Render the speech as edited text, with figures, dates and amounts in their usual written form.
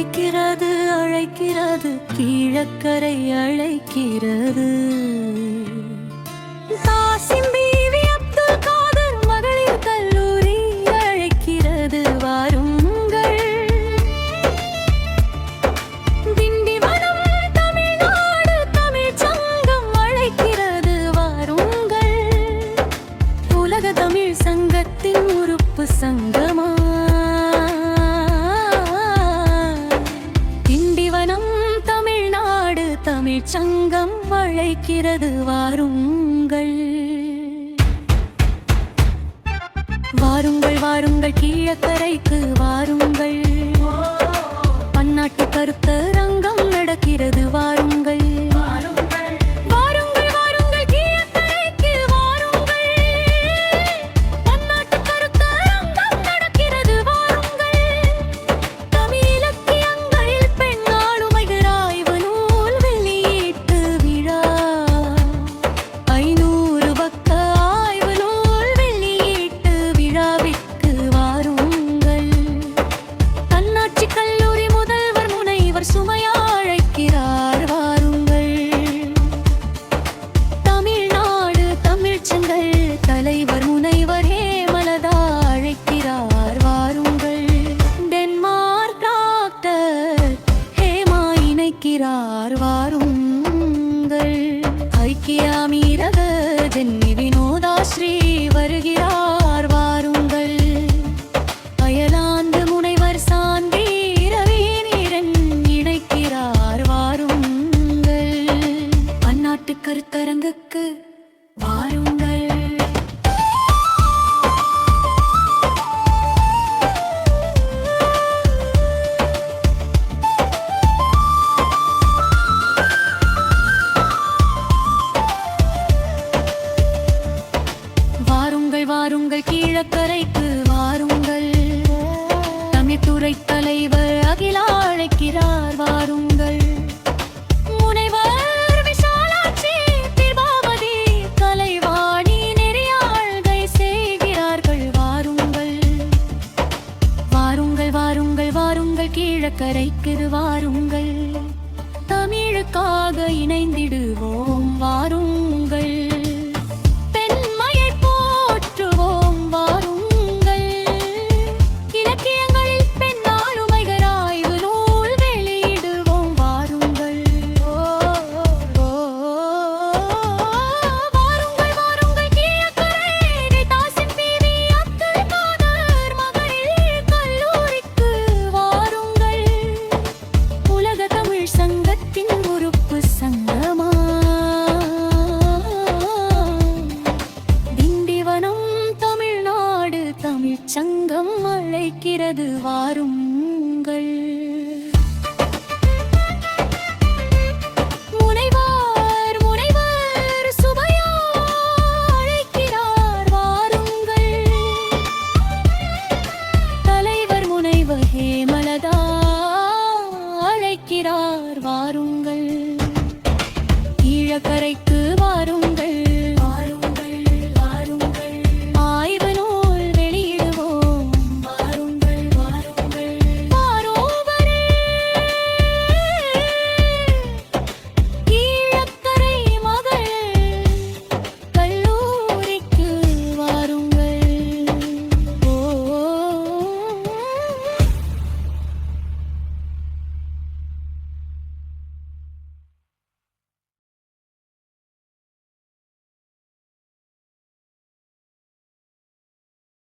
அழைக்கிறது அழைக்கிறது கீழக்கரை அழைக்கிறது. காசிம் பீவி அப்துல் காதர் மகளிர் கல்லூரி அழைக்கிறது வாருங்கள். திண்டிவனம் தமிழ்நாடு தமிழ்ச் சங்கம் அழைக்கிறது வாருங்கள். உலக தமிழ் சங்கத்தின் உறுப்பு சங்கமா தமிழ்ச் சங்கம் அழைக்கிறது வாருங்கள். வாருங்கள் வாருங்கள் கீழக்கரைக்கு வாருங்கள். பன்னாட்டு கருத்தரங்கம் நடக்கிறது வாருங்கள். வாருங்கள் வாருங்கள் கீழக்கரைக்கு வாருங்கள். பன்னாட்டு கருத்தரங்கம் நடக்கிறது வாருங்கள். தமிழ் இலக்கியங்களில் பெண் ஆளுமைகள் ஆய்வு நூல் வெளியீட்டு விழா. 500 பக்க ஆய்வு நூல் வெளியீட்டு விழாவிற்கு வாருங்கள். தன்னாட்சி கல்லூரி முதல்வர் முனைவர் சுமையா அழைக்கிறார் வாருங்கள். தமிழ்நாடு தமிழ்ச்சங்கள் தலைவர் முனைவர் ஹேமலதா அழைக்கிறார் வாருங்கள். டென்மார்க் டாக்டர் ஹேமா இணைக்கிறார் வாருங்கள். ஐக்கிய அமீரக ஜென்னி வினோதாஸ்ரீ வருகிறார் வாருங்கள். அயர்லாந்து முனைவர் சாந்தி ரவீந்திரன் இணைக்கிறார் வாருங்கள். பன்னாட்டு கருத்தரங்குக்கு வாருங்கள். வாருங்கள் வாருங்கள் கீழக்கரைக்கு வாருங்கள். தமிழ்துறை தலைவர் அகிலா அழைக்கிறார் வாருங்கள். முனைவர் விஷாலாட்சி திரிபாவதி கலைவாணி நெறியாள்கை செய்கிறார்கள் வாருங்கள். வாருங்கள் வாருங்கள் வாருங்கள் கீழக்கரைக்கு வாருங்கள். தமிழுக்காக இணைந்திடுவோம் வாருங்கள். தமிழ்ச் சங்கம் அழைக்கிறது வாருங்கள். முனைவர் முனைவர் சுமையா அழைக்கிறார் வாருங்கள். தலைவர் முனைவர் ஹேமலதா அழைக்கிறார் வாருங்கள். கீழக்கரை